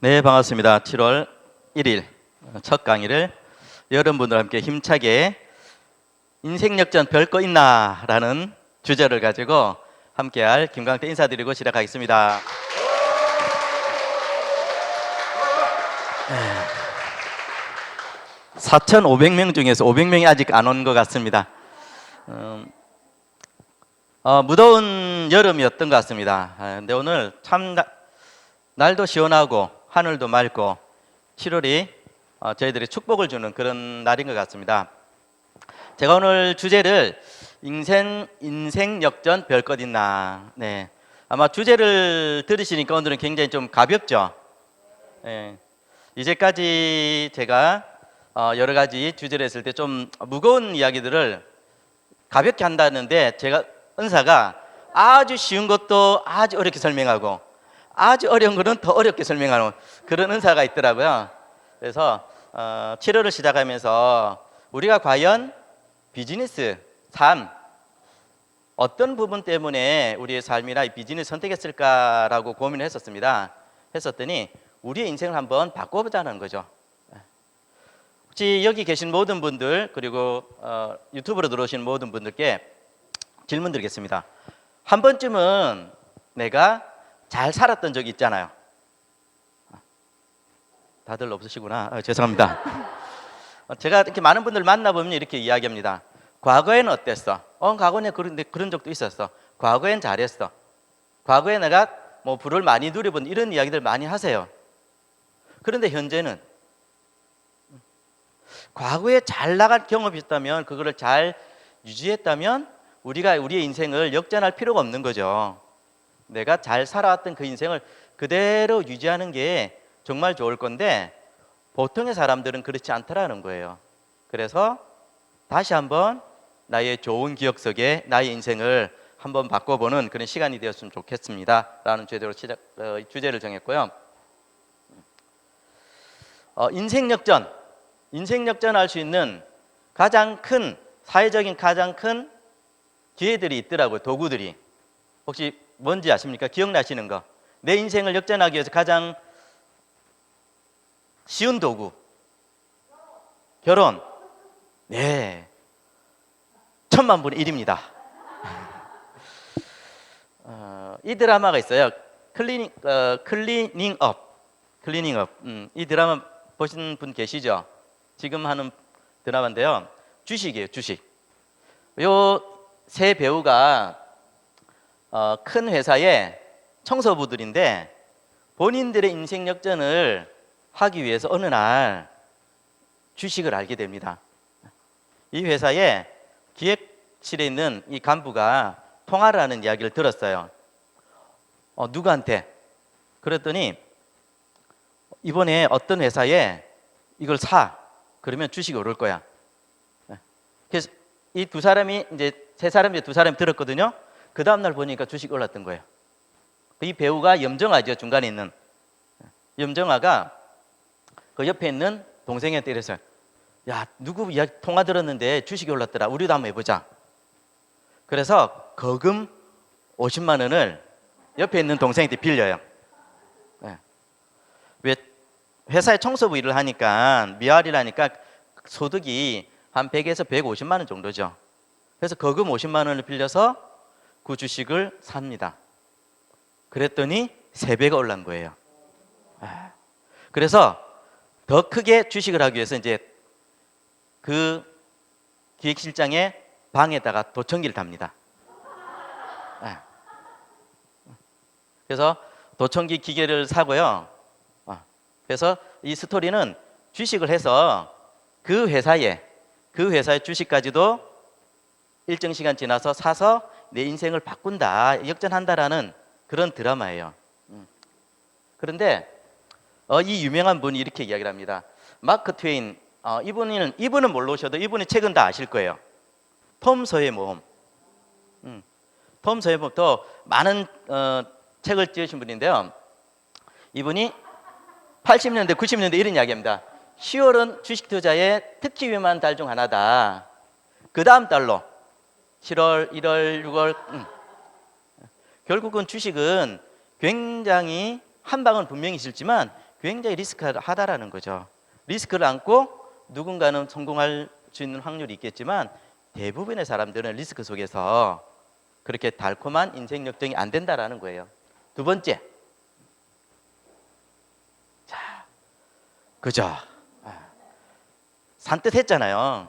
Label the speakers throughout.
Speaker 1: 네, 반갑습니다. 7월 1일 첫 강의를 여러분들과 함께 힘차게 인생 역전 별거 있나? 라는 주제를 가지고 함께할 김광태 인사드리고 시작하겠습니다. 4,500명 중에서 500명이 아직 안 온 것 같습니다. 무더운 여름이었던 것 같습니다. 근데 오늘 참 날도 시원하고 하늘도 맑고 7월이 저희들이 축복을 주는 그런 날인 것 같습니다. 제가 오늘 주제를 인생 역전 별것 있나. 네, 아마 주제를 들으시니까 오늘은 굉장히 좀 가볍죠. 네. 이제까지 제가 여러 가지 주제를 했을 때 좀 무거운 이야기들을 가볍게 한다는데 제가 은사가 아주 쉬운 것도 아주 어렵게 설명하고 아주 어려운 거는 더 어렵게 설명하는 그런 은사가 있더라고요. 그래서 7월을 시작하면서 우리가 과연 비즈니스, 삶 어떤 부분 때문에 우리의 삶이나 비즈니스 선택했을까라고 고민을 했었더니 우리의 인생을 한번 바꿔보자는 거죠. 혹시 여기 계신 모든 분들 그리고 유튜브로 들어오신 모든 분들께 질문 드리겠습니다. 한 번쯤은 내가 잘 살았던 적이 있잖아요. 다들 없으시구나. 죄송합니다. 제가 이렇게 많은 분들 만나보면 이렇게 이야기합니다. 과거에는 어땠어? 과거에 그런 적도 있었어. 과거엔 잘했어. 과거에 내가 뭐 부를 많이 누려본 이런 이야기들 많이 하세요. 그런데 현재는 과거에 잘 나갈 경험이 있다면 그거를 잘 유지했다면 우리가 우리의 인생을 역전할 필요가 없는 거죠. 내가 잘 살아왔던 그 인생을 그대로 유지하는 게 정말 좋을 건데 보통의 사람들은 그렇지 않더라는 거예요. 그래서 다시 한번 나의 좋은 기억 속에 나의 인생을 한번 바꿔보는 그런 시간이 되었으면 좋겠습니다 라는 주제를 정했고요. 인생 역전할 수 있는 사회적인 가장 큰 기회들이 있더라고요. 도구들이. 혹시 뭔지 아십니까? 기억나시는 거. 내 인생을 역전하기 위해서 가장 쉬운 도구. 결혼. 네. 1000만 분의 1입니다. 이 드라마가 있어요. 클리닝 업. 이 드라마 보신 분 계시죠? 지금 하는 드라마인데요. 주식이에요, 주식. 요 세 배우가 큰 회사의 청소부들인데 본인들의 인생 역전을 하기 위해서 어느 날 주식을 알게 됩니다. 이 회사의 기획실에 있는 이 간부가 통화를 하는 이야기를 들었어요. 누구한테? 그랬더니 이번에 어떤 회사에 이걸 사. 그러면 주식이 오를 거야. 그래서 이 두 사람이 세 사람이 두 사람이 들었거든요. 그 다음날 보니까 주식이 올랐던 거예요. 이 배우가 염정아죠. 중간에 있는 염정아가 그 옆에 있는 동생한테 이랬어요. 야, 누구 이야기 통화 들었는데 주식이 올랐더라. 우리도 한번 해보자. 그래서 거금 50만 원을 옆에 있는 동생한테 빌려요. 왜 회사에 청소부 일을 하니까 미활이를 하니까 소득이 한 100에서 150만 원 정도죠. 그래서 거금 50만 원을 빌려서 그 주식을 삽니다. 그랬더니 3배가 올란 거예요. 그래서 더 크게 주식을 하기 위해서 이제 그 기획실장의 방에다가 도청기를 답니다. 그래서 도청기 기계를 사고요. 그래서 이 스토리는 주식을 해서 그 회사의 주식까지도 일정 시간 지나서 사서 내 인생을 바꾼다, 역전한다라는 그런 드라마예요. 그런데 이 유명한 분이 이렇게 이야기를 합니다. 마크 트웨인, 이분은 모르셔도 이분의 책은 다 아실 거예요. 톰 소의 모험. 톰 소의 모험도 많은 책을 지으신 분인데요. 이분이 80년대, 90년대 이런 이야기합니다. 10월은 주식 투자에 특히 위험한 달 중 하나다. 그 다음 달로 7월, 1월, 6월 결국은 주식은 굉장히 한 방은 분명히 싫지만 굉장히 리스크하다라는 거죠. 리스크를 안고 누군가는 성공할 수 있는 확률이 있겠지만 대부분의 사람들은 리스크 속에서 그렇게 달콤한 인생 역정이 안 된다라는 거예요. 두 번째, 자, 그죠? 산뜻했잖아요.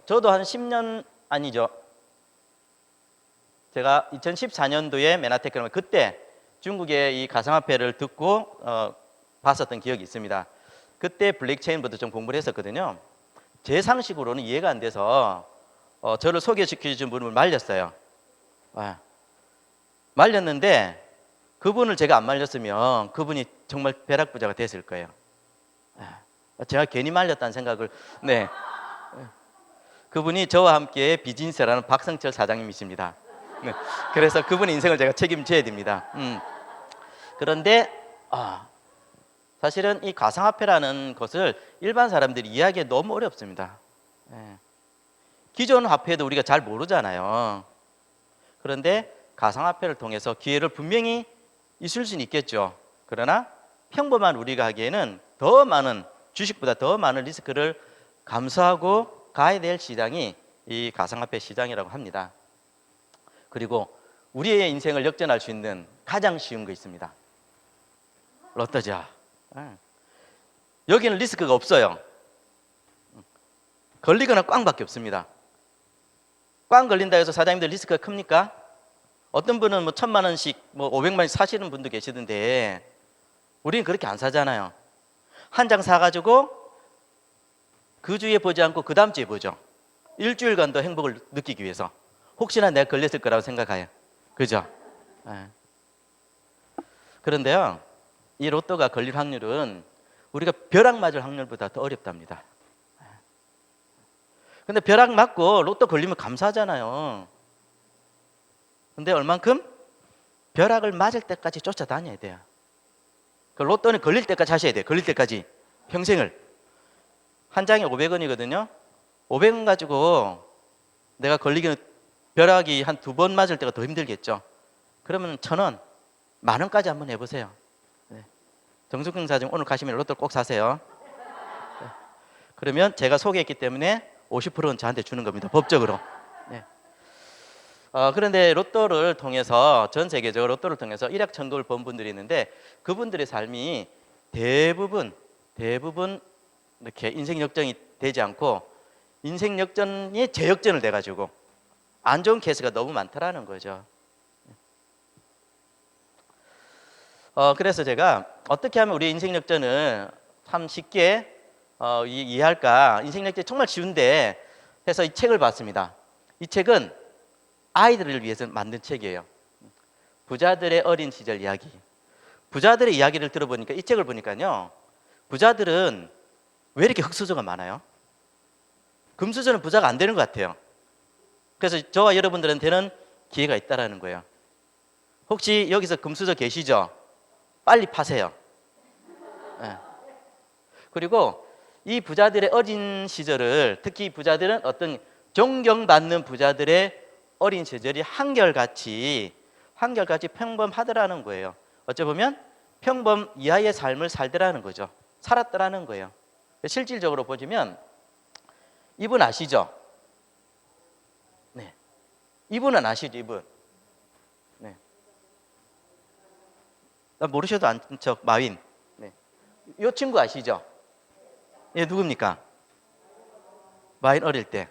Speaker 1: 저도 한 10년 아니죠. 제가 2014년도에 메나테크를 그때 중국의 이 가상화폐를 듣고 봤었던 기억이 있습니다. 그때 블록체인부터 좀 공부를 했었거든요. 제 상식으로는 이해가 안 돼서 저를 소개시켜준 분을 말렸어요. 말렸는데 그분을 제가 안 말렸으면 그분이 정말 벼락부자가 됐을 거예요. 제가 괜히 말렸다는 생각을, 네. 그분이 저와 함께 비즈니스라는 박성철 사장님이십니다. 네. 그래서 그분의 인생을 제가 책임져야 됩니다. 그런데 사실은 이 가상화폐라는 것을 일반 사람들이 이해하기 너무 어렵습니다. 기존 화폐도 우리가 잘 모르잖아요. 그런데 가상화폐를 통해서 기회를 분명히 있을 수는 있겠죠. 그러나 평범한 우리가 하기에는 더 많은, 주식보다 더 많은 리스크를 감수하고 가야 될 시장이 이 가상화폐 시장이라고 합니다. 그리고 우리의 인생을 역전할 수 있는 가장 쉬운 거 있습니다. 로또죠. 여기는 리스크가 없어요. 걸리거나 꽝밖에 없습니다. 꽝 걸린다 해서 사장님들 리스크가 큽니까? 어떤 분은 뭐 1,000만 원씩, 뭐 500만 원씩 사시는 분도 계시던데 우리는 그렇게 안 사잖아요. 한 장 사가지고 그 주에 보지 않고 그 다음 주에 보죠. 일주일간 더 행복을 느끼기 위해서. 혹시나 내가 걸렸을 거라고 생각해요. 그죠? 그런데요, 이 로또가 걸릴 확률은 우리가 벼락 맞을 확률보다 더 어렵답니다. 근데 벼락 맞고 로또 걸리면 감사하잖아요. 근데 얼만큼? 벼락을 맞을 때까지 쫓아다녀야 돼요. 그 로또는 걸릴 때까지 하셔야 돼요. 걸릴 때까지. 평생을. 한 장에 500원이거든요. 500원 가지고 내가 걸리기는 벼락이 한 2번 맞을 때가 더 힘들겠죠. 그러면 1,000원, 10,000원까지 한번 해보세요. 네. 정숙경 사장 오늘 가시면 로또 꼭 사세요. 네. 그러면 제가 소개했기 때문에 50%는 저한테 주는 겁니다. 법적으로. 네. 그런데 로또를 통해서 전 세계적으로 로또를 통해서 일확천금을 번 분들이 있는데 그분들의 삶이 대부분 이렇게 인생 역전이 되지 않고 인생 역전이 재역전을 돼가지고 안 좋은 케이스가 너무 많다라는 거죠. 그래서 제가 어떻게 하면 우리 인생 역전을 참 쉽게 이해할까? 인생 역전이 정말 쉬운데 해서 이 책을 봤습니다. 이 책은 아이들을 위해서 만든 책이에요. 부자들의 어린 시절 이야기. 부자들의 이야기를 들어보니까 이 책을 보니까요, 부자들은 왜 이렇게 흙수저가 많아요? 금수저는 부자가 안 되는 것 같아요. 그래서 저와 여러분들한테는 기회가 있다라는 거예요. 혹시 여기서 금수저 계시죠? 빨리 파세요. 네. 그리고 이 부자들의 어린 시절을, 특히 부자들은 어떤 존경받는 부자들의 어린 시절이 한결같이 평범하더라는 거예요. 어찌 보면 평범 이하의 삶을 살더라는 거죠. 살았더라는 거예요. 실질적으로 보시면 이분 아시죠? 네. 이분은 아시죠, 이분? 네. 모르셔도 아는 척, 마윈. 네. 이 친구 아시죠? 예, 누굽니까? 마윈 어릴 때.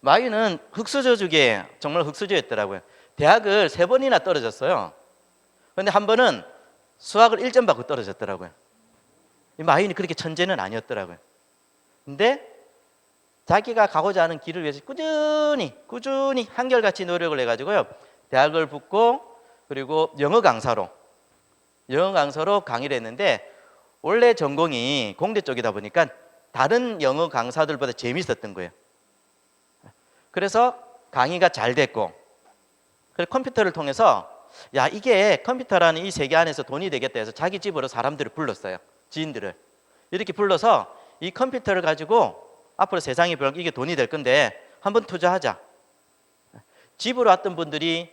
Speaker 1: 마윈은 흙수저 중에 정말 흙수저였더라고요. 대학을 3번이나 떨어졌어요. 그런데 한 번은 수학을 1점 받고 떨어졌더라고요. 마윈이 그렇게 천재는 아니었더라고요. 근데 자기가 가고자 하는 길을 위해서 꾸준히 한결같이 노력을 해가지고요, 대학을 붙고, 그리고 영어 강사로 강의를 했는데, 원래 전공이 공대 쪽이다 보니까 다른 영어 강사들보다 재미있었던 거예요. 그래서 강의가 잘 됐고, 그래서 컴퓨터를 통해서 야, 이게 컴퓨터라는 이 세계 안에서 돈이 되겠다 해서 자기 집으로 사람들을 불렀어요. 지인들을. 이렇게 불러서 이 컴퓨터를 가지고 앞으로 세상이 별로 이게 돈이 될 건데 한번 투자하자. 집으로 왔던 분들이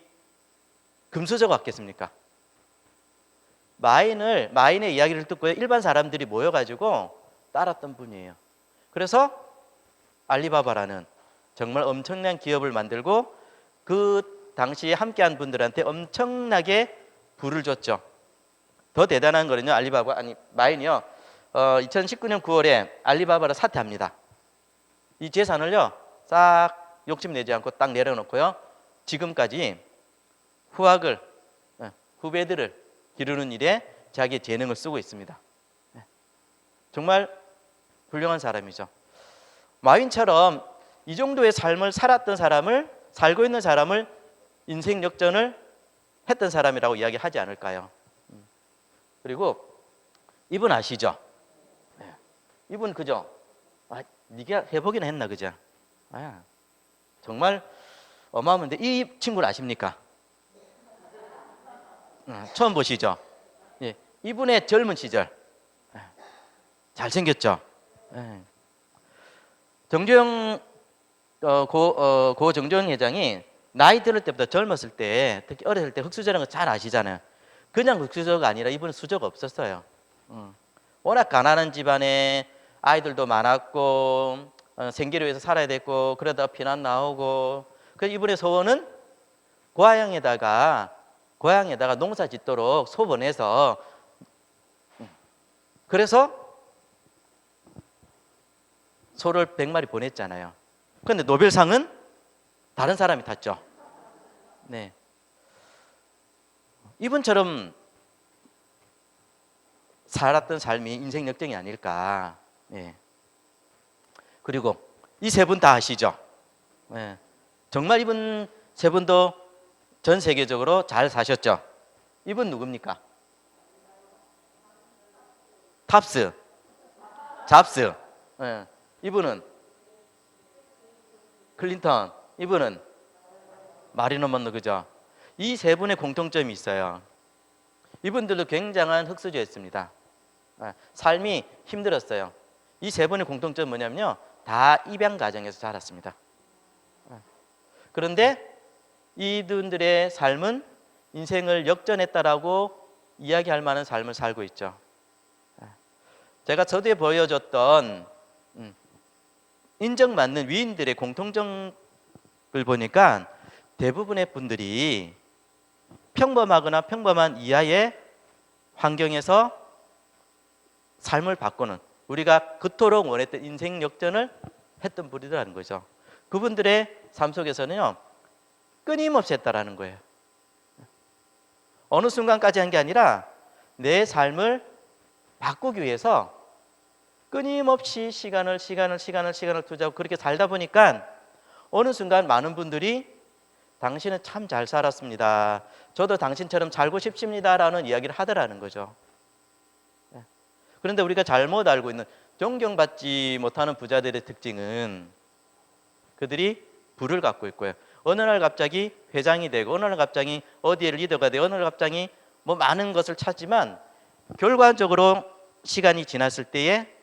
Speaker 1: 금수저가 왔겠습니까? 마인의 이야기를 듣고 일반 사람들이 모여가지고 따랐던 분이에요. 그래서 알리바바라는 정말 엄청난 기업을 만들고 그 당시에 함께한 분들한테 엄청나게 부를 줬죠. 더 대단한 거는요, 마인이요. 2019년 9월에 알리바바를 사퇴합니다. 이 재산을요, 싹 욕심내지 않고 딱 내려놓고요, 지금까지 후배들을 기르는 일에 자기의 재능을 쓰고 있습니다. 정말 훌륭한 사람이죠. 마윈처럼 이 정도의 삶을 살고 있는 사람을 인생 역전을 했던 사람이라고 이야기하지 않을까요? 그리고 이분 아시죠? 이분 그죠? 네가 해보기나 했나 그죠? 정말 어마어마한데 이 친구를 아십니까? 처음 보시죠? 예, 이분의 젊은 시절 잘생겼죠? 정주영 고 정주영 회장이 나이 들을 때부터 젊었을 때, 특히 어렸을 때 흑수저라는 거 잘 아시잖아요. 그냥 흑수저가 아니라 이분은 수저가 없었어요. 워낙 가난한 집안에 아이들도 많았고 생계를 위해서 살아야 됐고 그러다가 피난 나오고, 그래서 이분의 소원은 고향에다가 농사 짓도록 소원해서, 그래서 소를 100마리 보냈잖아요. 그런데 노벨상은 다른 사람이 탔죠. 네. 이분처럼 살았던 삶이 인생 역정이 아닐까. 네. 그리고 이 세 분 다 아시죠? 네. 정말 이분 세 분도 전 세계적으로 잘 사셨죠. 이분 누굽니까? 잡스. 네. 이분은 클린턴, 이분은 마릴린 먼로, 그죠? 이 세 분의 공통점이 있어요. 이분들도 굉장한 흑수저였습니다. 삶이 힘들었어요. 이 세 분의 공통점은 뭐냐면요, 다 입양 가정에서 자랐습니다. 그런데 이분들의 삶은 인생을 역전했다라고 이야기할 만한 삶을 살고 있죠. 제가 저도에 보여줬던 인정받는 위인들의 공통점을 보니까 대부분의 분들이 평범하거나 평범한 이하의 환경에서 삶을 바꾸는, 우리가 그토록 원했던 인생 역전을 했던 분이라는 거죠. 그분들의 삶 속에서는요, 끊임없이 했다라는 거예요. 어느 순간까지 한 게 아니라 내 삶을 바꾸기 위해서 끊임없이 시간을 투자하고 그렇게 살다 보니까 어느 순간 많은 분들이 당신은 참 잘 살았습니다, 저도 당신처럼 살고 싶습니다라는 이야기를 하더라는 거죠. 그런데 우리가 잘못 알고 있는, 존경받지 못하는 부자들의 특징은 그들이 부를 갖고 있고요, 어느 날 갑자기 회장이 되고 어느 날 갑자기 어디에 리더가 되고 어느 날 갑자기 뭐 많은 것을 찾지만 결과적으로 시간이 지났을 때에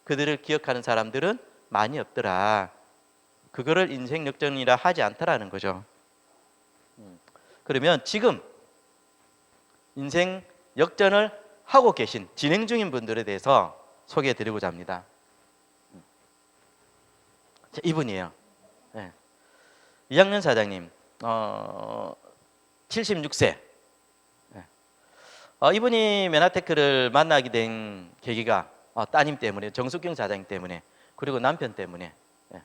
Speaker 1: 그들을 기억하는 사람들은 많이 없더라. 그거를 인생 역전이라 하지 않더라는 거죠. 그러면 지금 인생 역전을 하고 계신, 진행 중인 분들에 대해서 소개해 드리고자 합니다. 이분이에요. 네. 이학년 사장님, 76세. 네. 이분이 메나테크를 만나게 된 계기가 따님 때문에, 정숙경 사장님 때문에, 그리고 남편 때문에. 네.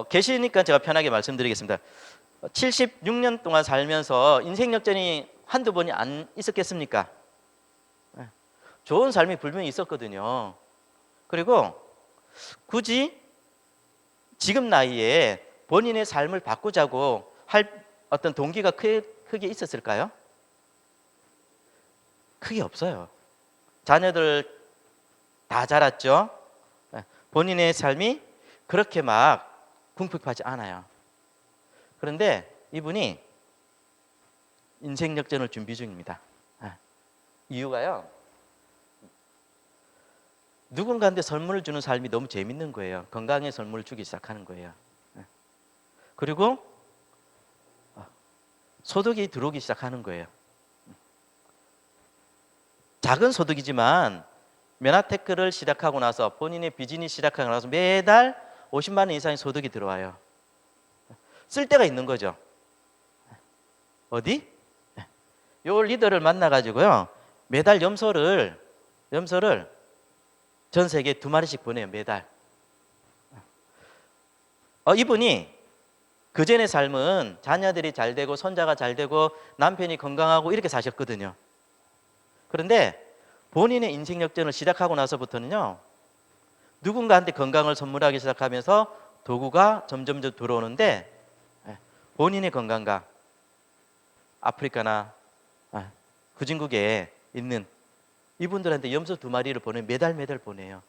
Speaker 1: 계시니까 제가 편하게 말씀드리겠습니다. 76년 동안 살면서 인생 역전이 한두 번이 안 있었겠습니까? 네. 좋은 삶이 분명히 있었거든요. 그리고 굳이 지금 나이에 본인의 삶을 바꾸자고 할 어떤 동기가 크게 있었을까요? 크게 없어요. 자녀들 다 자랐죠. 본인의 삶이 그렇게 막 궁핍하지 않아요. 그런데 이분이 인생 역전을 준비 중입니다. 이유가요, 누군가한테 선물을 주는 삶이 너무 재밌는 거예요. 건강에 선물을 주기 시작하는 거예요. 그리고 소득이 들어오기 시작하는 거예요. 작은 소득이지만 메나테크를 시작하고 나서 본인의 비즈니스 시작하고 나서 매달 50만 원 이상의 소득이 들어와요. 쓸 데가 있는 거죠. 어디? 요 리더를 만나가지고요, 매달 염소를 전 세계에 2마리씩 보내요, 매달. 이분이 그전의 삶은 자녀들이 잘 되고 손자가 잘 되고 남편이 건강하고 이렇게 사셨거든요. 그런데 본인의 인생 역전을 시작하고 나서부터는요, 누군가한테 건강을 선물하기 시작하면서 도구가 점점 들어오는데, 본인의 건강과 아프리카나 후진국에 있는 이분들한테 염소 2마리를 매달 보내요.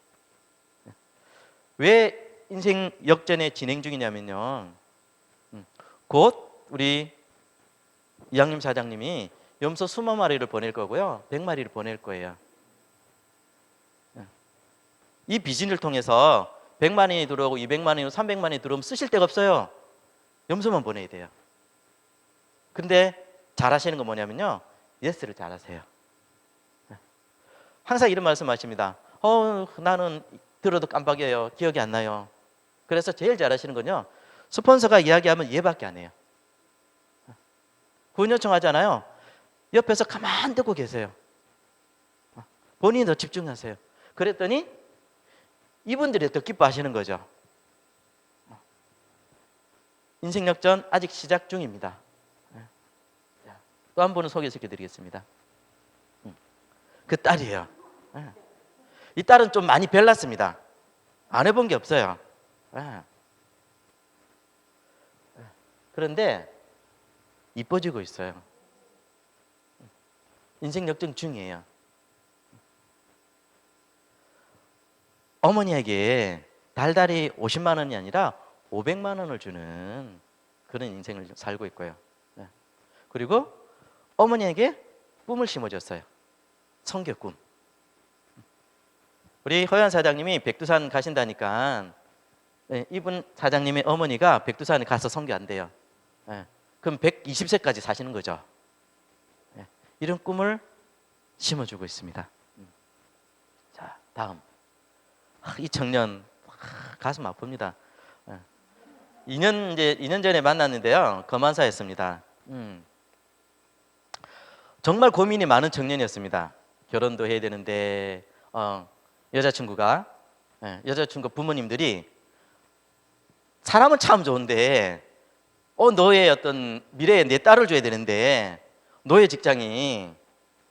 Speaker 1: 왜 인생 역전에 진행 중이냐면요, 곧 우리 이양림 사장님이 염소 20마리를 보낼 거고요, 100마리를 보낼 거예요. 이 비즈니스를 통해서 100만 원이 들어오고 200만 원이고 300만 원이 들어오면 쓰실 데가 없어요. 염소만 보내야 돼요. 근데 잘하시는 건 뭐냐면요, 예스를 잘하세요. 항상 이런 말씀하십니다. 나는 들어도 깜빡이에요. 기억이 안 나요. 그래서 제일 잘하시는 건요, 스폰서가 이야기하면 예밖에 안 해요. 후원 요청하잖아요. 옆에서 가만 듣고 계세요. 본인이 더 집중하세요. 그랬더니 이분들이 더 기뻐하시는 거죠. 인생 역전 아직 시작 중입니다. 또 한 분은 소개시켜드리겠습니다. 그 딸이에요. 이 딸은 좀 많이 별났습니다. 안 해본 게 없어요. 그런데 이뻐지고 있어요. 인생 역전 중이에요. 어머니에게 달달이 50만 원이 아니라 500만 원을 주는 그런 인생을 살고 있고요. 그리고 어머니에게 꿈을 심어줬어요. 선교 꿈. 우리 허연 사장님이 백두산 가신다니까, 이분 사장님의 어머니가 백두산에 가서 선교한대요. 그럼 120세까지 사시는 거죠. 이런 꿈을 심어주고 있습니다. 자, 다음. 이 청년 가슴 아픕니다. 2년 전에 만났는데요, 거만사였습니다. 정말 고민이 많은 청년이었습니다. 결혼도 해야 되는데 여자친구 부모님들이 사람은 참 좋은데 너의 어떤 미래에 내 딸을 줘야 되는데 너의 직장이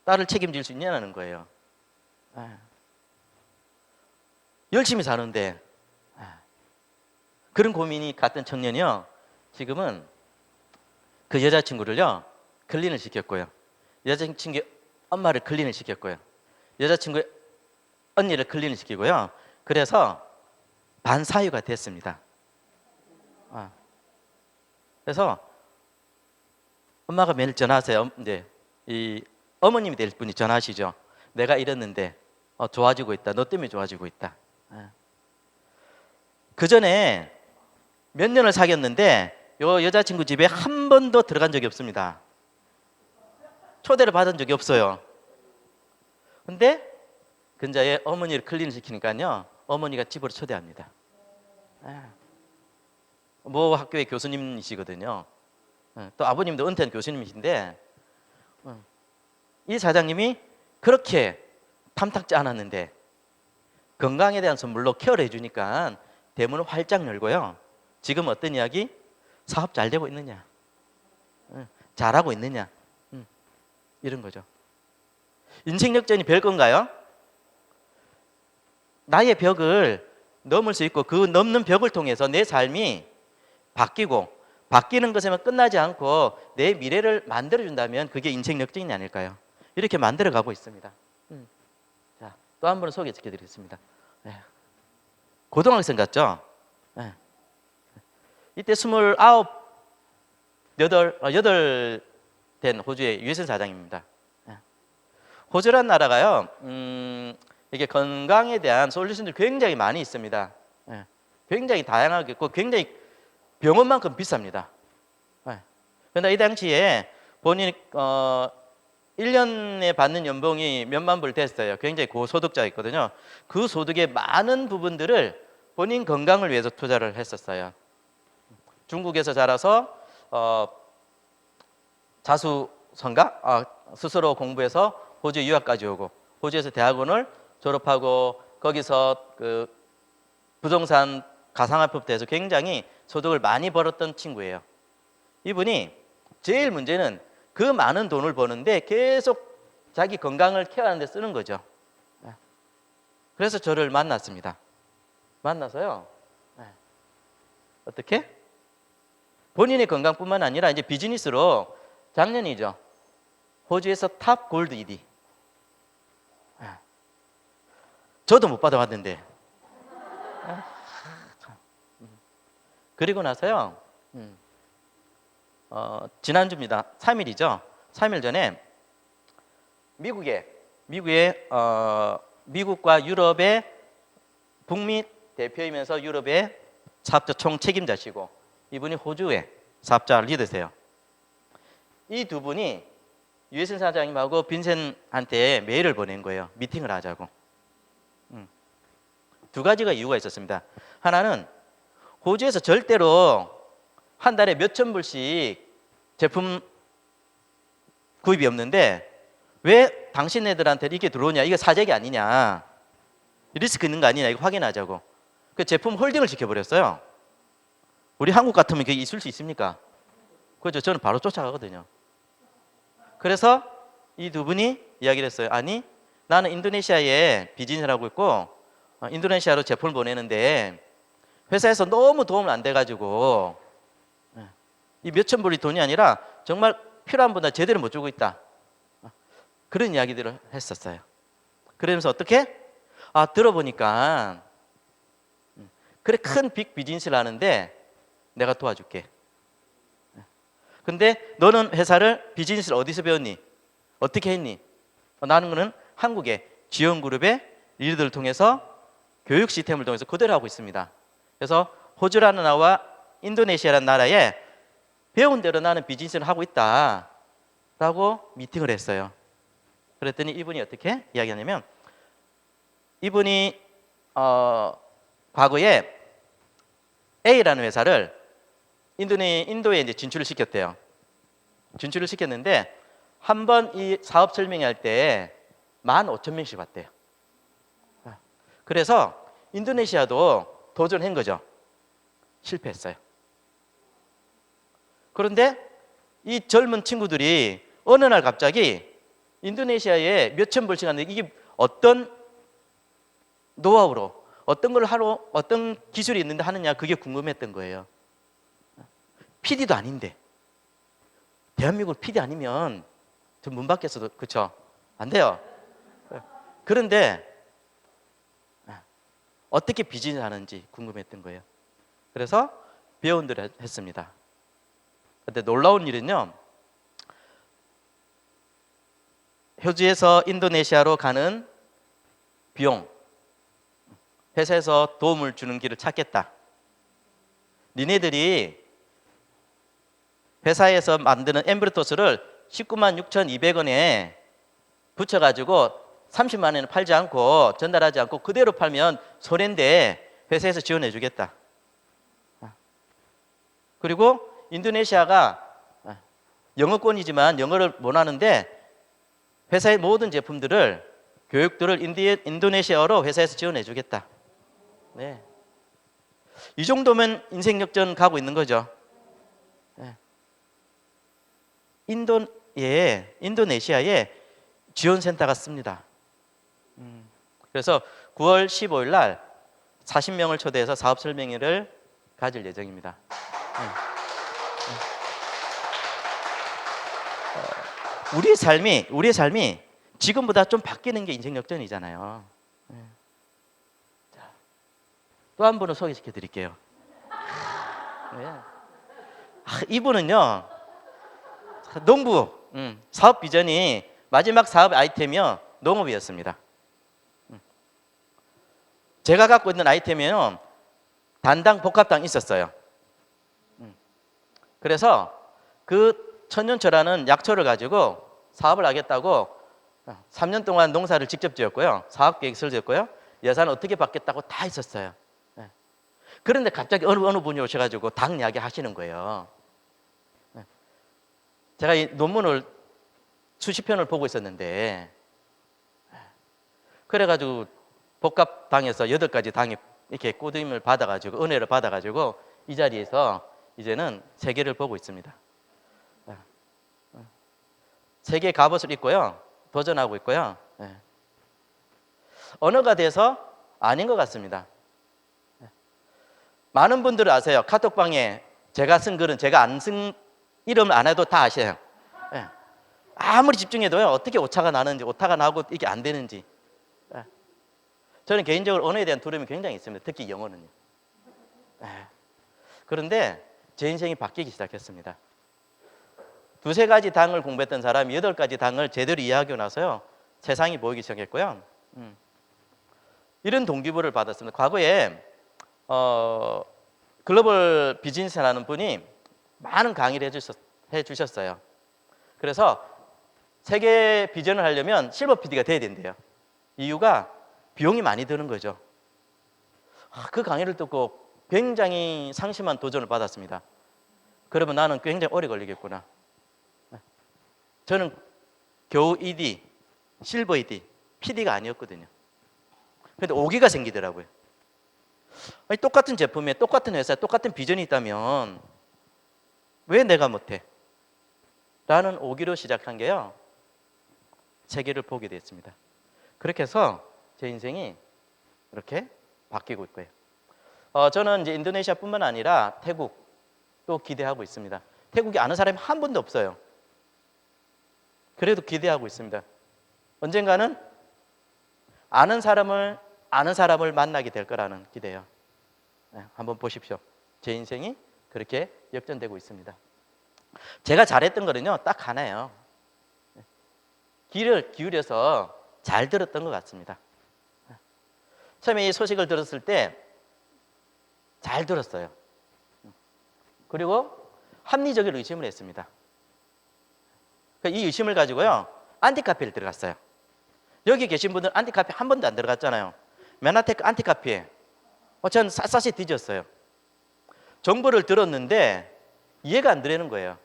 Speaker 1: 딸을 책임질 수 있냐는 거예요. 열심히 사는데 그런 고민이 갔던 청년이요, 지금은 그 여자친구를요 클린을 시켰고요, 여자친구의 엄마를 클린을 시켰고요, 여자친구의 언니를 클린을 시키고요. 그래서 반사유가 됐습니다. 그래서 엄마가 매일 전화하세요. 이 어머님이 될 분이 전화하시죠. 내가 이랬는데 좋아지고 있다. 너 때문에 좋아지고 있다. 그 전에 몇 년을 사귀었는데 요 여자친구 집에 한 번도 들어간 적이 없습니다. 초대를 받은 적이 없어요. 근데 근자에 어머니를 클린 시키니까요, 어머니가 집으로 초대합니다. 모 학교의 교수님이시거든요. 또 아버님도 은퇴한 교수님이신데, 이 사장님이 그렇게 탐탁지 않았는데 건강에 대한 선물로 케어를 해주니까 대문을 활짝 열고요, 지금 어떤 이야기? 사업 잘 되고 있느냐, 잘하고 있느냐, 이런 거죠. 인생 역전이 별건가요? 나의 벽을 넘을 수 있고 그 넘는 벽을 통해서 내 삶이 바뀌고, 바뀌는 것에만 끝나지 않고 내 미래를 만들어준다면 그게 인생 역전이 아닐까요? 이렇게 만들어가고 있습니다. 자, 또 한 번 소개시켜드리겠습니다. 고등학생 같죠? 이때 8 된 호주의 유해선 사장입니다. 호주란 나라가요, 이게 건강에 대한 솔루션들이 굉장히 많이 있습니다. 굉장히 다양하게 있고 굉장히 병원만큼 비쌉니다. 그런데 이 당시에 본인이 1년에 받는 연봉이 몇만 불 됐어요. 굉장히 고소득자였거든요. 그 소득의 많은 부분들을 본인 건강을 위해서 투자를 했었어요. 중국에서 자라서 자수성가 스스로 공부해서 호주 유학까지 오고, 호주에서 대학원을 졸업하고 거기서 그 부동산 가상화폐부터 해서 굉장히 소득을 많이 벌었던 친구예요. 이분이 제일 문제는 그 많은 돈을 버는데 계속 자기 건강을 케어하는 데 쓰는 거죠. 그래서 저를 만났습니다. 만나서요, 어떻게? 본인의 건강뿐만 아니라 이제 비즈니스로 작년이죠, 호주에서 탑 골드 1위. 저도 못 받아봤는데. 그리고 나서요, 지난주입니다. 3일이죠. 3일 전에 미국과 유럽의 북미 대표이면서 유럽의 사업자 총 책임자시고, 이분이 호주의 사업자 리더세요. 이 두 분이 유해선 사장님하고 빈센한테 메일을 보낸 거예요. 미팅을 하자고. 두 가지가 이유가 있었습니다. 하나는 호주에서 절대로 한 달에 몇천 불씩 제품 구입이 없는데 왜 당신네들한테 이게 들어오냐, 이게 사재기 아니냐, 리스크 있는 거 아니냐, 이거 확인하자고. 그 제품 홀딩을 시켜버렸어요. 우리 한국 같으면 그게 있을 수 있습니까? 그렇죠. 저는 바로 쫓아가거든요. 그래서 이 두 분이 이야기를 했어요. 아니, 나는 인도네시아에 비즈니스를 하고 있고 인도네시아로 제품을 보내는데 회사에서 너무 도움을 안 돼가지고 이 몇천 불이 돈이 아니라 정말 필요한 분들 제대로 못 주고 있다. 그런 이야기들을 했었어요. 그러면서 어떻게? 들어보니까 그래, 큰 빅 비즈니스를 하는데 내가 도와줄게. 근데 너는 회사를, 비즈니스를 어디서 배웠니? 어떻게 했니? 나는 거는 한국의 지원그룹의 리더를 통해서 교육 시스템을 통해서 그대로 하고 있습니다. 그래서 호주라는 나라와 인도네시아라는 나라에 배운 대로 나는 비즈니스를 하고 있다라고 미팅을 했어요. 그랬더니 이분이 어떻게 이야기하냐면, 이분이 과거에 A라는 회사를 인도에 이제 진출을 시켰대요. 진출을 시켰는데 한 번 이 사업 설명할 때 15,000명씩 왔대요. 그래서 인도네시아도 도전한 거죠. 실패했어요. 그런데 이 젊은 친구들이 어느 날 갑자기 인도네시아에 몇천 불씩 하는데 이게 어떤 노하우로, 어떤 걸 하러, 어떤 기술이 있는데 하느냐, 그게 궁금했던 거예요. PD도 아닌데, 대한민국 PD 아니면 저 문 밖에서도, 그쵸? 안 돼요. 그런데 어떻게 비즈니스 하는지 궁금했던 거예요. 그래서 배운 대로 했습니다. 근데 놀라운 일은요, 호주에서 인도네시아로 가는 비용, 회사에서 도움을 주는 길을 찾겠다. 니네들이 회사에서 만드는 엠브리토스를 19만 6,200원에 붙여가지고 30만 원에 팔지 않고, 전달하지 않고 그대로 팔면 손해인데 회사에서 지원해 주겠다. 그리고 인도네시아가 영어권이지만 영어를 못 하는데 회사의 모든 제품들을, 교육들을 인도네시아어로 회사에서 지원해 주겠다. 네. 이 정도면 인생 역전 가고 있는 거죠. 네. 인도네시아에 지원센터가 씁니다. 그래서 9월 15일 날 40명을 초대해서 사업 설명회를 가질 예정입니다. 우리의 삶이 지금보다 좀 바뀌는 게 인생 역전이잖아요. 또 한 분을 소개시켜 드릴게요. 이분은요, 농부, 사업 비전이 마지막 사업 아이템이요, 농업이었습니다. 제가 갖고 있는 아이템이요, 단당 복합당 있었어요. 그래서 그 천년초라는 약초를 가지고 사업을 하겠다고 3년 동안 농사를 직접 지었고요. 사업 계획서를 지었고요. 예산을 어떻게 받겠다고 다 했었어요. 예. 그런데 갑자기 어느 분이 오셔가지고 당 이야기 하시는 거예요. 예. 제가 이 논문을 수십 편을 보고 있었는데, 그래가지고 복합당에서 8가지 당이 이렇게 꾸림을 받아가지고 은혜를 받아가지고 이 자리에서 이제는 세계를 보고 있습니다. 세계의 갑옷을 입고요, 도전하고 있고요. 언어가 돼서 아닌 것 같습니다. 많은 분들은 아세요. 카톡방에 제가 쓴 글은 제가 안 쓴 이름을 안 해도 다 아셔요. 아무리 집중해도요, 어떻게 오차가 나는지, 오타가 나고 이게 안 되는지. 저는 개인적으로 언어에 대한 두려움이 굉장히 있습니다. 특히 영어는요. 그런데 제 인생이 바뀌기 시작했습니다. 2-3가지 당을 공부했던 사람이 8가지 당을 제대로 이해하고 나서요, 세상이 보이기 시작했고요. 이런 동기부여를 받았습니다. 과거에 글로벌 비즈니스라는 분이 많은 강의를 해주셨어요. 그래서 세계 비전을 하려면 실버 PD가 돼야 된대요. 이유가 비용이 많이 드는 거죠. 그 강의를 듣고 굉장히 상심한 도전을 받았습니다. 그러면 나는 굉장히 오래 걸리겠구나. 저는 겨우 ED, 실버 ED, PD가 아니었거든요. 그런데 오기가 생기더라고요. 아니, 똑같은 제품에 똑같은 회사에 똑같은 비전이 있다면 왜 내가 못해? 라는 오기로 시작한 게요, 세계를 보게 됐습니다. 그렇게 해서 제 인생이 이렇게 바뀌고 있고요. 저는 이제 인도네시아뿐만 아니라 태국도 기대하고 있습니다. 태국에 아는 사람이 한 분도 없어요. 그래도 기대하고 있습니다. 언젠가는 아는 사람을 만나게 될 거라는 기대요. 한번 보십시오. 제 인생이 그렇게 역전되고 있습니다. 제가 잘했던 거는요, 딱 하나예요. 귀를 기울여서 잘 들었던 것 같습니다. 처음에 이 소식을 들었을 때 잘 들었어요. 그리고 합리적인 의심을 했습니다. 이 의심을 가지고요, 안티카피를 들어갔어요. 여기 계신 분들 안티카피 한 번도 안 들어갔잖아요. 메나테크 안티카피에 전 샅샅이 뒤졌어요. 정보를 들었는데 이해가 안 되는 거예요.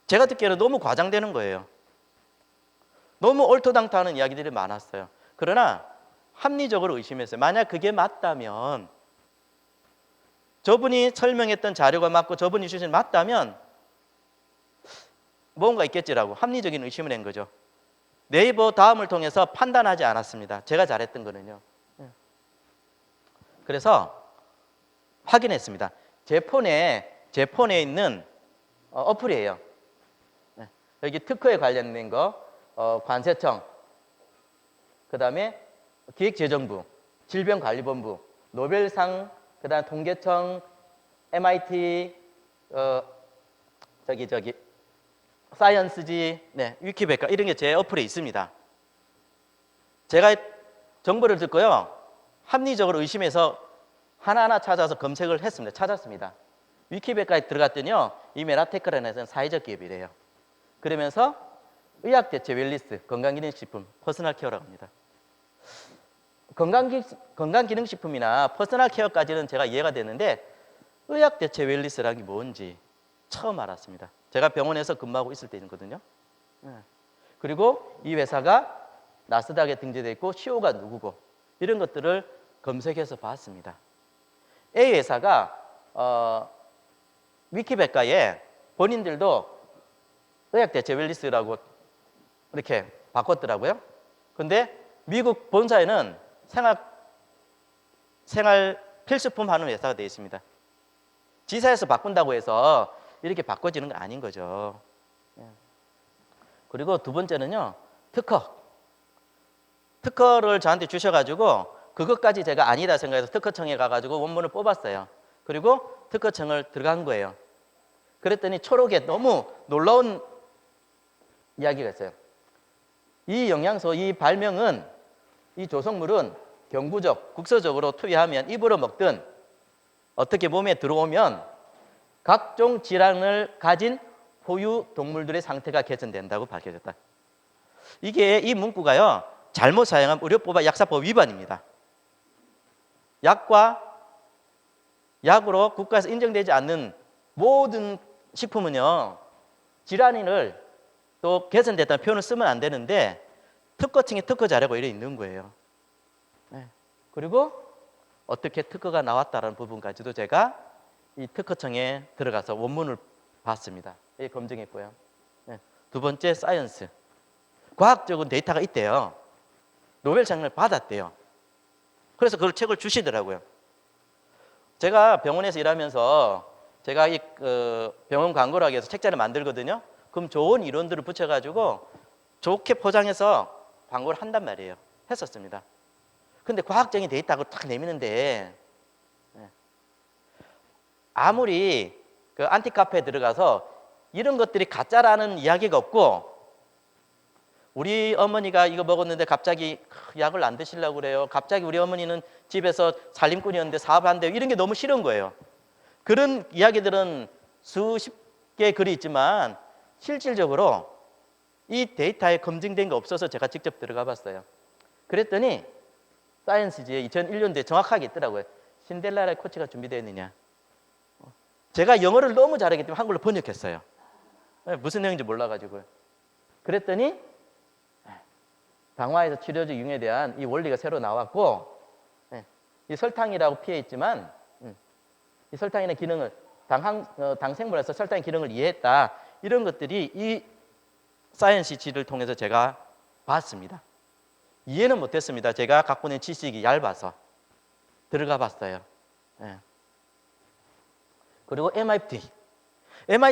Speaker 1: 제가 듣기에는 너무 과장되는 거예요. 너무 옳토당토하는 이야기들이 많았어요. 그러나 합리적으로 의심했어요. 만약 그게 맞다면, 저분이 설명했던 자료가 맞고 저분이 주신 맞다면 뭔가 있겠지라고 합리적인 의심을 한 거죠. 네이버 다음을 통해서 판단하지 않았습니다. 제가 잘했던 거는요. 그래서 확인했습니다. 제 폰에 있는 어플이에요. 여기 특허에 관련된 거, 관세청, 그 다음에 기획재정부, 질병관리본부, 노벨상, 그 다음에 통계청, MIT, 사이언스지, 위키백과 이런 게 제 어플에 있습니다. 제가 정보를 듣고요, 합리적으로 의심해서 하나하나 찾아서 검색을 했습니다. 찾았습니다. 위키백과에 들어갔더니요, 이 메나테크라는 회사는 사회적 기업이래요. 그러면서 의학대체 웰니스, 건강기능식품, 퍼스널 케어라고 합니다. 건강기능식품이나 퍼스널 케어까지는 제가 이해가 되는데 의학대체 웰니스라는 게 뭔지 처음 알았습니다. 제가 병원에서 근무하고 있을 때거든요. 그리고 이 회사가 나스닥에 등재되어 있고 CEO가 누구고 이런 것들을 검색해서 봤습니다. A 회사가 위키백과에 본인들도 의학대체 웰니스라고 이렇게 바꿨더라고요. 근데 미국 본사에는 생활 필수품 하는 회사가 되어 있습니다. 지사에서 바꾼다고 해서 이렇게 바꿔지는 건 아닌 거죠. 그리고 두 번째는요, 특허를 저한테 주셔가지고 그것까지 제가 아니다 생각해서 특허청에 가가지고 원문을 뽑았어요. 그리고 특허청을 들어간 거예요. 그랬더니 초록에 너무 놀라운 이야기가 있어요. 이 영양소, 이 발명은, 이 조성물은 경구적, 국소적으로 투여하면 입으로 먹든 어떻게 몸에 들어오면 각종 질환을 가진 포유 동물들의 상태가 개선된다고 밝혀졌다. 이게 이 문구가요, 잘못 사용하면 의료법과 약사법 위반입니다. 약으로 국가에서 인정되지 않는 모든 식품은요, 질환을 또 개선됐다는 표현을 쓰면 안 되는데 특허청에 특허 자료가 이래 있는 거예요. 네. 그리고 어떻게 특허가 나왔다는 부분까지도 제가 이 특허청에 들어가서 원문을 봤습니다. 예, 검증했고요. 네. 두 번째, 사이언스. 과학적인 데이터가 있대요. 노벨상을 받았대요. 그래서 그걸 책을 주시더라고요. 제가 병원에서 일하면서 제가 이 병원 광고를 하기 위해서 책자를 만들거든요. 그럼 좋은 이론들을 붙여가지고 좋게 포장해서 광고를 한단 말이에요. 했었습니다. 근데 과학적인 데이터를 딱 내미는데 아무리 그 안티카페에 들어가서 이런 것들이 가짜라는 이야기가 없고, 우리 어머니가 이거 먹었는데 갑자기 약을 안 드시려고 그래요. 갑자기 우리 어머니는 집에서 살림꾼이었는데 사업한대요. 이런 게 너무 싫은 거예요. 그런 이야기들은 수십 개의 글이 있지만 실질적으로 이 데이터에 검증된 게 없어서 제가 직접 들어가 봤어요. 그랬더니 사이언스지에 2001년도에 정확하게 있더라고요. 신데렐라의 코치가 준비되어 있느냐. 제가 영어를 너무 잘하기 때문에 한글로 번역했어요. 무슨 내용인지 몰라가지고요. 그랬더니 당화에서 치료제 융에 대한 이 원리가 새로 나왔고, 이 설탕이라고 피해 있지만 이 설탕이라는 기능을 당생물에서 설탕의 기능을 이해했다. 이런 것들이 이 사이언스지를 통해서 제가 봤습니다. 이해는 못했습니다. 제가 갖고 있는 지식이 얇아서 들어가 봤어요. 그리고 MIT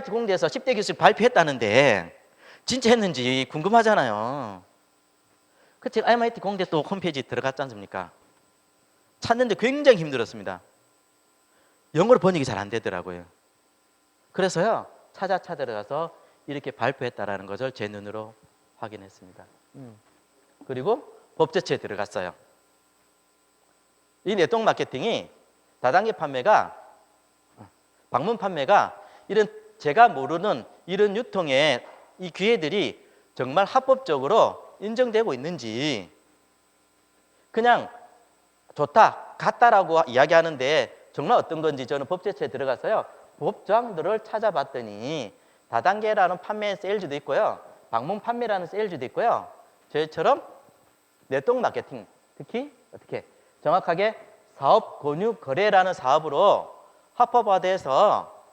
Speaker 1: 공대에서 10대 기술 발표했다는데 진짜 했는지 궁금하잖아요. 그 제가 MIT 공대 또 홈페이지 들어갔지 않습니까? 찾는데 굉장히 힘들었습니다. 영어로 번역이 잘 안 되더라고요. 그래서요, 찾아 들어가서 이렇게 발표했다라는 것을 제 눈으로 확인했습니다. 그리고 법제처에 들어갔어요. 이 네트워크 마케팅이 다단계 판매가, 방문 판매가 이런 제가 모르는 이런 유통의 이 기회들이 정말 합법적으로 인정되고 있는지, 그냥 좋다, 같다라고 이야기하는데 정말 어떤 건지 저는 법제처에 들어가서요, 법조항들을 찾아봤더니 다단계라는 판매 세일즈도 있고요, 방문 판매라는 세일즈도 있고요, 저희처럼 네트워크 마케팅, 특히 어떻게 정확하게 사업 권유 거래라는 사업으로 합법화돼서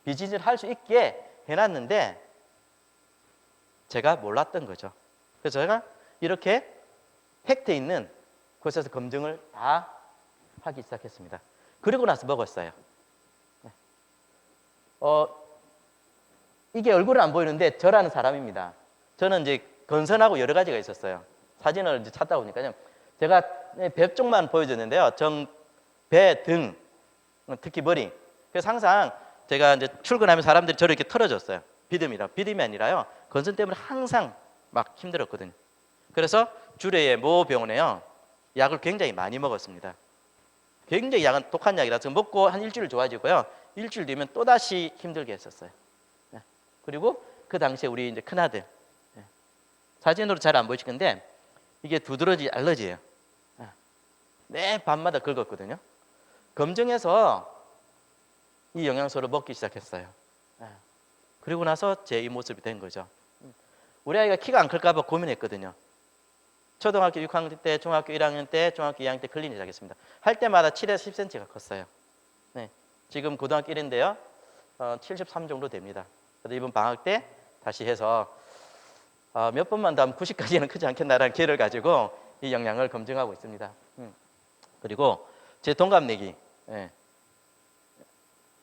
Speaker 1: 비즈니스를 할 수 있게 해놨는데 제가 몰랐던 거죠. 그래서 제가 이렇게 팩트 있는 곳에서 검증을 다 하기 시작했습니다. 그리고 나서 먹었어요. 이게 얼굴은 안 보이는데 저라는 사람입니다. 저는 이제 건선하고 여러 가지가 있었어요. 사진을 이제 찾다 보니까요. 제가 배 쪽만 보여줬는데요. 배, 등, 특히 머리. 그래서 항상 제가 이제 출근하면 사람들이 저를 이렇게 털어줬어요. 비듬이 아니라요. 건선 때문에 항상 막 힘들었거든요. 그래서 주례의 모 병원에요, 약을 굉장히 많이 먹었습니다. 굉장히 약은 독한 약이라서 먹고 한 일주일 좋아지고요. 일주일 뒤면 또다시 힘들게 했었어요. 그리고 그 당시에 우리 이제 큰아들, 사진으로 잘 안 보이실 건데 이게 두드러지 알러지예요. 매 밤마다 긁었거든요. 검증해서 이 영양소를 먹기 시작했어요. 그리고 나서 제 이 모습이 된 거죠. 우리 아이가 키가 안 클까 봐 고민했거든요. 초등학교 6학년 때, 중학교 1학년 때, 중학교 2학년 때 클리닉 시작했습니다. 할 때마다 7에서 10cm가 컸어요. 지금 고등학교 1인데요. 73 정도 됩니다. 그래서 이번 방학 때 다시 해서 몇 번만 더 하면 90까지는 크지 않겠나라는 기회를 가지고 이 영양을 검증하고 있습니다. 그리고 제 동갑내기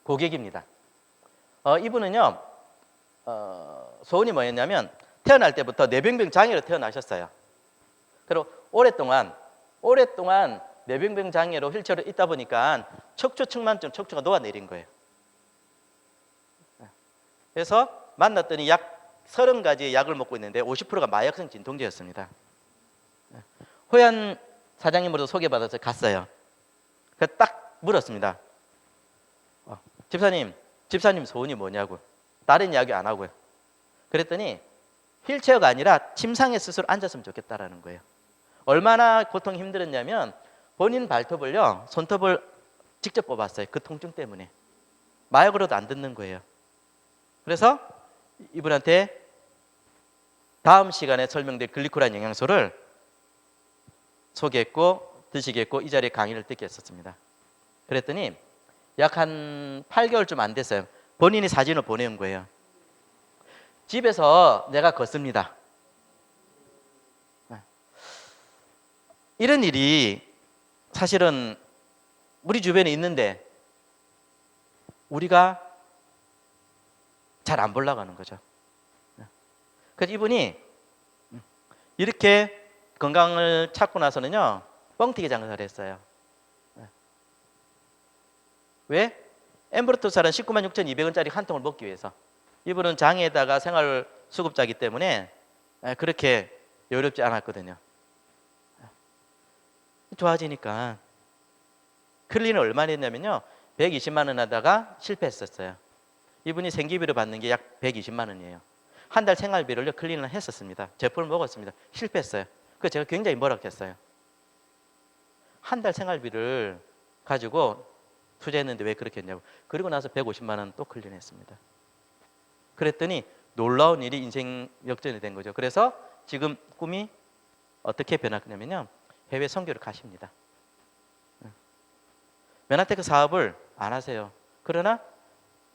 Speaker 1: 고객입니다. 이분은요, 소원이 뭐였냐면 태어날 때부터 뇌병변 장애로 태어나셨어요. 그리고 오랫동안 뇌병변 장애로 휠체어로 있다 보니까 척추 측만증, 척추가 녹아내린 거예요. 그래서 만났더니 약 30가지의 약을 먹고 있는데 50%가 마약성 진통제였습니다. 호연 사장님으로도 소개받아서 갔어요. 그래서 딱 물었습니다. 집사님 소원이 뭐냐고. 다른 이야기 안 하고요. 그랬더니 휠체어가 아니라 침상에 스스로 앉았으면 좋겠다라는 거예요. 얼마나 고통이 힘들었냐면 본인 발톱을요, 손톱을 직접 뽑았어요. 그 통증 때문에. 마약으로도 안 듣는 거예요. 그래서 이분한테 다음 시간에 설명될 글리코란 영양소를 소개했고 드시겠고 이 자리에 강의를 듣게 했었습니다. 그랬더니 약 한 8개월쯤 안 됐어요. 본인이 사진을 보내온 거예요. 집에서 내가 걷습니다. 이런 일이 사실은 우리 주변에 있는데 우리가 잘 안 보려고 하는 거죠. 그래서 이분이 이렇게 건강을 찾고 나서는요, 뻥튀기 장사를 했어요. 왜? 엠브로토살은 19만 6,200원짜리 한 통을 먹기 위해서. 이분은 장에다가 생활수급자이기 때문에 그렇게 여유롭지 않았거든요. 좋아지니까 클린을 얼마나 했냐면요, 120만 원 하다가 실패했었어요. 이분이 생기비로 받는 게 약 120만 원이에요. 한 달 생활비를요 클린을 했었습니다. 제품을 먹었습니다. 실패했어요. 그래서 제가 굉장히 뭐라했어요. 한 달 생활비를 가지고 투자했는데 왜 그렇게 했냐고. 그리고 나서 150만 원 또 클린했습니다. 그랬더니 놀라운 일이 인생 역전이 된 거죠. 그래서 지금 꿈이 어떻게 변했냐면요, 해외 선교를 가십니다. 메나테크 사업을 안 하세요. 그러나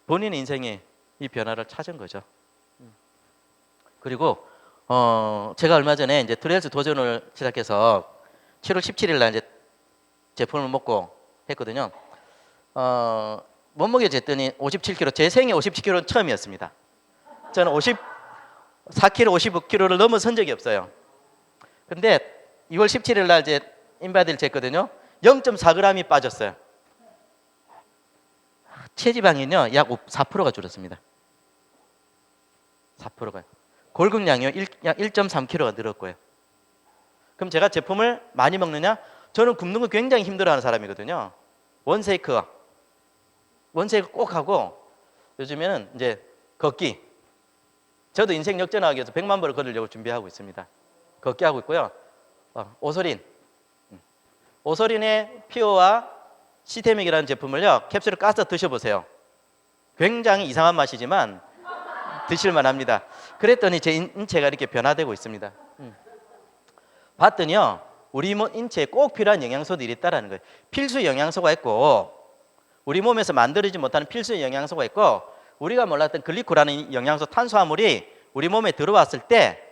Speaker 1: 본인 인생에 이 변화를 찾은 거죠. 그리고 제가 얼마 전에 이제 트레일스 도전을 시작해서 7월 17일 날 이제 제품을 먹고 했거든요. 몸무게 쟀더니 57kg, 제 생애 57kg는 처음이었습니다. 저는 54kg, 55kg를 넘어선 적이 없어요. 근데 2월 17일 날 이제 인바디를 쟀거든요. 0.4g이 빠졌어요. 체지방이요 약 4%가 줄었습니다. 4%가요. 골격량이요 약 1.3kg가 늘었고요. 그럼 제가 제품을 많이 먹느냐? 저는 굶는 거 굉장히 힘들어하는 사람이거든요. 원쉐이크 꼭 하고, 요즘에는 이제 걷기. 저도 인생 역전하기 위해서 100만 보를 걸으려고 준비하고 있습니다. 걷기 하고 있고요. 오소린의 피오와 시테믹이라는 제품을요, 캡슐을 까서 드셔보세요. 굉장히 이상한 맛이지만 드실만 합니다. 그랬더니 제 인체가 이렇게 변화되고 있습니다. 봤더니요, 우리 인체에 꼭 필요한 영양소들이 있다는 거예요. 필수 영양소가 있고, 우리 몸에서 만들어지지 못하는 필수 영양소가 있고, 우리가 몰랐던 글리코라는 영양소, 탄수화물이 우리 몸에 들어왔을 때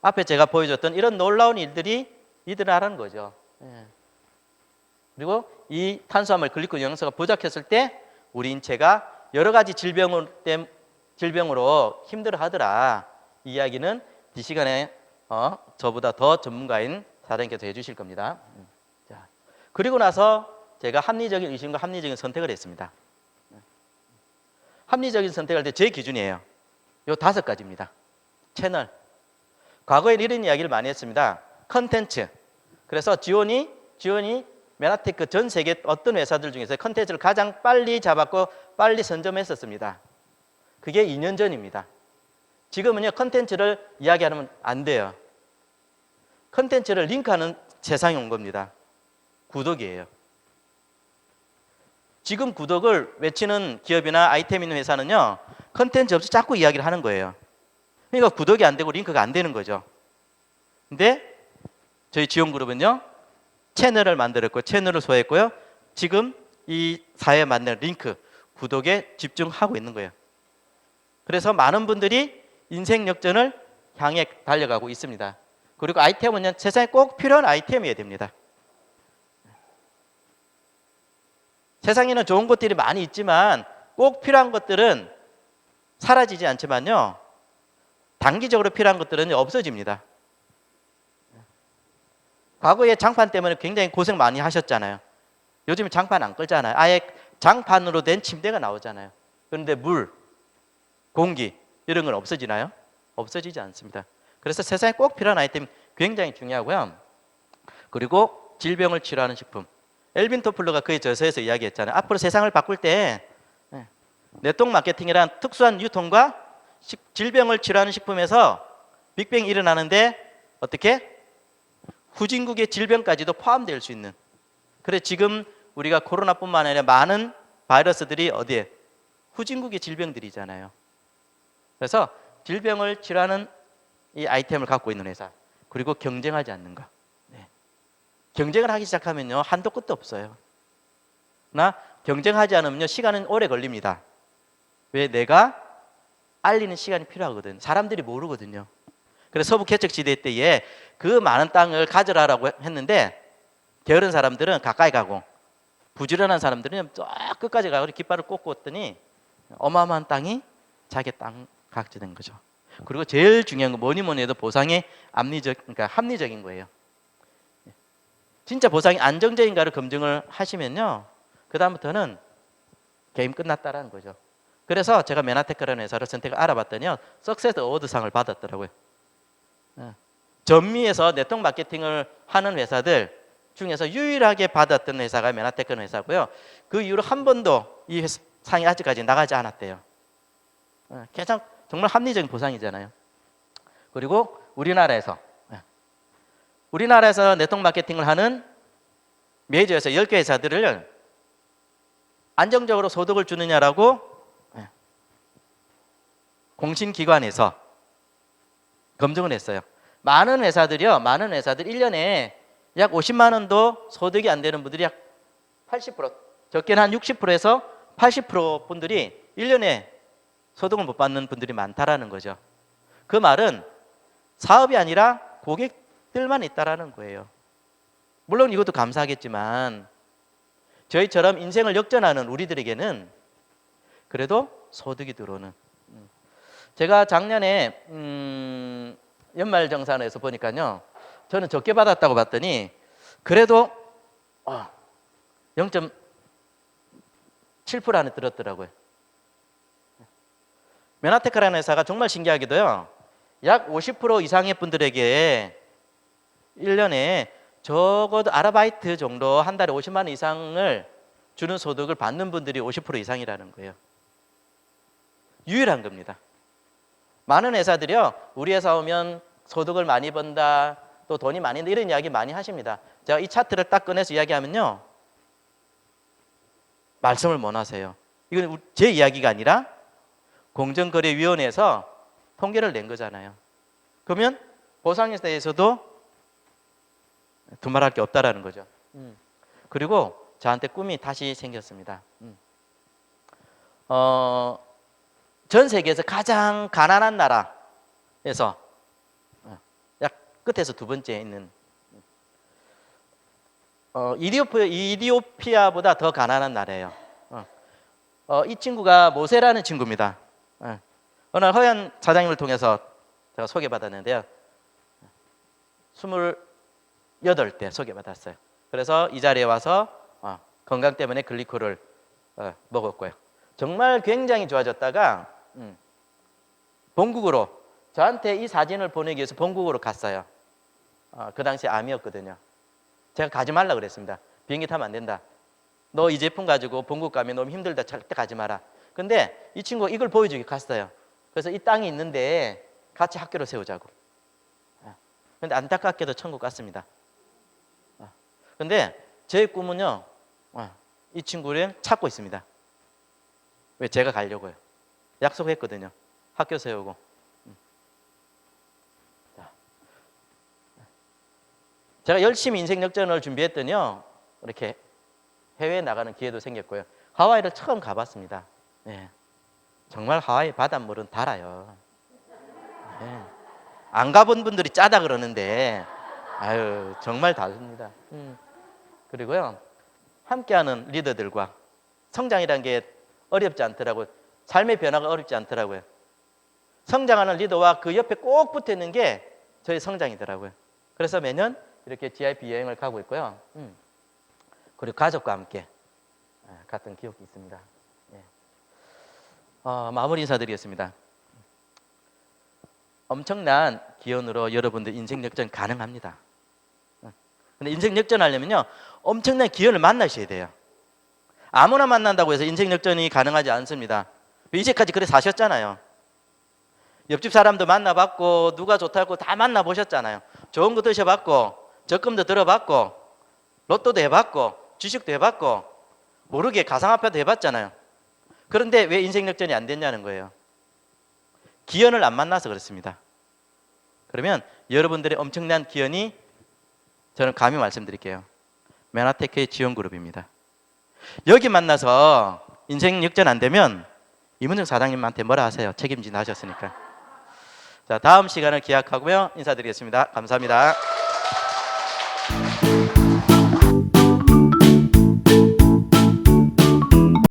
Speaker 1: 앞에 제가 보여줬던 이런 놀라운 일들이 일어나는 거죠. 그리고 이 탄수화물, 글리코 영양소가 부족했을 때 우리 인체가 여러 가지 질병으로 힘들어하더라. 이 이야기는 이 시간에 저보다 더 전문가인 사장님께서 해주실 겁니다. 자, 그리고 나서 제가 합리적인 의심과 합리적인 선택을 했습니다. 합리적인 선택할 때 제 기준이에요. 요 5가지입니다. 채널. 과거에 이런 이야기를 많이 했습니다. 컨텐츠. 그래서 지온이 메나테크 전 세계 어떤 회사들 중에서 컨텐츠를 가장 빨리 잡았고 빨리 선점했었습니다. 그게 2년 전입니다. 지금은요, 컨텐츠를 이야기하면 안 돼요. 컨텐츠를 링크하는 세상이 온 겁니다. 구독이에요. 지금 구독을 외치는 기업이나 아이템 있는 회사는요, 컨텐츠 없이 자꾸 이야기를 하는 거예요. 그러니까 구독이 안 되고 링크가 안 되는 거죠. 근데 저희 지원그룹은요, 채널을 만들었고 채널을 소화했고요, 지금 이 사회에 맞는 링크, 구독에 집중하고 있는 거예요. 그래서 많은 분들이 인생 역전을 향해 달려가고 있습니다. 그리고 아이템은요, 세상에 꼭 필요한 아이템이어야 됩니다. 세상에는 좋은 것들이 많이 있지만 꼭 필요한 것들은 사라지지 않지만요, 단기적으로 필요한 것들은 없어집니다. 과거에 장판 때문에 굉장히 고생 많이 하셨잖아요. 요즘에 장판 안 끌잖아요. 아예 장판으로 된 침대가 나오잖아요. 그런데 물, 공기 이런 건 없어지나요? 없어지지 않습니다. 그래서 세상에 꼭 필요한 아이템 굉장히 중요하고요. 그리고 질병을 치료하는 식품. 엘빈 토플러가 그의 저서에서 이야기했잖아요. 앞으로 세상을 바꿀 때 네트워크 마케팅이란 특수한 유통과 질병을 치료하는 식품에서 빅뱅이 일어나는데 어떻게? 후진국의 질병까지도 포함될 수 있는. 그래 지금 우리가 코로나뿐만 아니라 많은 바이러스들이 어디에? 후진국의 질병들이잖아요. 그래서 질병을 치료하는 이 아이템을 갖고 있는 회사, 그리고 경쟁하지 않는 거. 네. 경쟁을 하기 시작하면요 한도 끝도 없어요. 나 경쟁하지 않으면요 시간은 오래 걸립니다. 왜? 내가 알리는 시간이 필요하거든. 사람들이 모르거든요. 그래서 서부 개척 시대 때에 그 많은 땅을 가져라라고 했는데 게으른 사람들은 가까이 가고 부지런한 사람들은 쫙 끝까지 가고 깃발을 꽂고 왔더니 어마어마한 땅이 자기 땅 각지된 거죠. 그리고 제일 중요한 건 뭐니 해도 보상이 그러니까 합리적인 거예요. 진짜 보상이 안정적인가를 검증을 하시면요 그 다음부터는 게임 끝났다라는 거죠. 그래서 제가 메나테크라는 회사를 선택을 알아봤더니요 석세스 어워드상을 받았더라고요. 전미에서 네트워크 마케팅을 하는 회사들 중에서 유일하게 받았던 회사가 메나테크라는 회사고요. 그 이후로 한 번도 이 상이 아직까지 나가지 않았대요. 가장 정말 합리적인 보상이잖아요. 그리고 우리나라에서 네트워크 마케팅을 하는 메이저에서 10개 회사들을 안정적으로 소득을 주느냐라고 공신기관에서 검증을 했어요. 많은 회사들 1년에 약 50만 원도 소득이 안 되는 분들이 약 80%, 적게는 한 60%에서 80% 분들이 1년에 소득을 못 받는 분들이 많다라는 거죠. 그 말은 사업이 아니라 고객들만 있다라는 거예요. 물론 이것도 감사하겠지만 저희처럼 인생을 역전하는 우리들에게는 그래도 소득이 들어오는. 제가 작년에 연말정산에서 보니까요 저는 적게 받았다고 봤더니 그래도 0.7% 안에 들었더라고요. 메나테크라는 회사가 정말 신기하게도요 약 50% 이상의 분들에게 1년에 적어도 아르바이트 정도 한 달에 50만 원 이상을 주는 소득을 받는 분들이 50% 이상이라는 거예요. 유일한 겁니다. 많은 회사들이요 우리 회사 오면 소득을 많이 번다, 또 돈이 많이 든다 이런 이야기 많이 하십니다. 제가 이 차트를 딱 꺼내서 이야기하면요 말씀을 못 하세요. 이건 제 이야기가 아니라 공정거래위원회에서 통계를 낸 거잖아요. 그러면 보상에 대해서도 두말할 게 없다라는 거죠. 그리고 저한테 꿈이 다시 생겼습니다. 전 세계에서 가장 가난한 나라에서 약 끝에서 두 번째에 있는 이디오피아보다 더 가난한 나라예요. 이 친구가 모세라는 친구입니다. 어느 날 허연 사장님을 통해서 제가 소개받았는데요. 28대 소개받았어요. 그래서 이 자리에 와서 건강 때문에 글리코를 먹었고요. 정말 굉장히 좋아졌다가 본국으로 저한테 이 사진을 보내기 위해서 본국으로 갔어요. 그 당시 암이었거든요. 제가 가지 말라 그랬습니다. 비행기 타면 안 된다. 너 이 제품 가지고 본국 가면 너무 힘들다. 절대 가지 마라. 근데 이 친구가 이걸 보여주기 갔어요. 그래서 이 땅이 있는데 같이 학교를 세우자고. 근데 안타깝게도 천국 갔습니다. 근데 제 꿈은요, 이 친구를 찾고 있습니다. 왜? 제가 가려고요. 약속했거든요. 학교 세우고. 제가 열심히 인생 역전을 준비했더니요, 이렇게 해외에 나가는 기회도 생겼고요. 하와이를 처음 가봤습니다. 네. 정말 하와이 바닷물은 달아요. 네. 안 가본 분들이 짜다 그러는데, 아유 정말 다릅니다. 그리고요, 함께하는 리더들과 성장이라는 게 어렵지 않더라고요. 삶의 변화가 어렵지 않더라고요. 성장하는 리더와 그 옆에 꼭 붙어 있는 게 저희 성장이더라고요. 그래서 매년 이렇게 GIP 여행을 가고 있고요. 그리고 가족과 함께 갔던 기억이 있습니다. 예. 마무리 인사드리겠습니다. 엄청난 기원으로 여러분들 인생 역전 가능합니다. 근데 인생 역전하려면요, 엄청난 기원을 만나셔야 돼요. 아무나 만난다고 해서 인생 역전이 가능하지 않습니다. 이제까지 그래 사셨잖아요. 옆집 사람도 만나봤고 누가 좋다고 다 만나보셨잖아요. 좋은 거 드셔봤고 적금도 들어봤고 로또도 해봤고 주식도 해봤고 모르게 가상화폐도 해봤잖아요. 그런데 왜 인생 역전이 안 됐냐는 거예요. 기연을 안 만나서 그렇습니다. 그러면 여러분들의 엄청난 기연이 저는 감히 말씀드릴게요. 메나테크의 지원그룹입니다. 여기 만나서 인생 역전 안 되면 이문정 사장님한테 뭐라 하세요? 책임진다 하셨으니까. 자, 다음 시간을 기약하고요. 인사드리겠습니다. 감사합니다.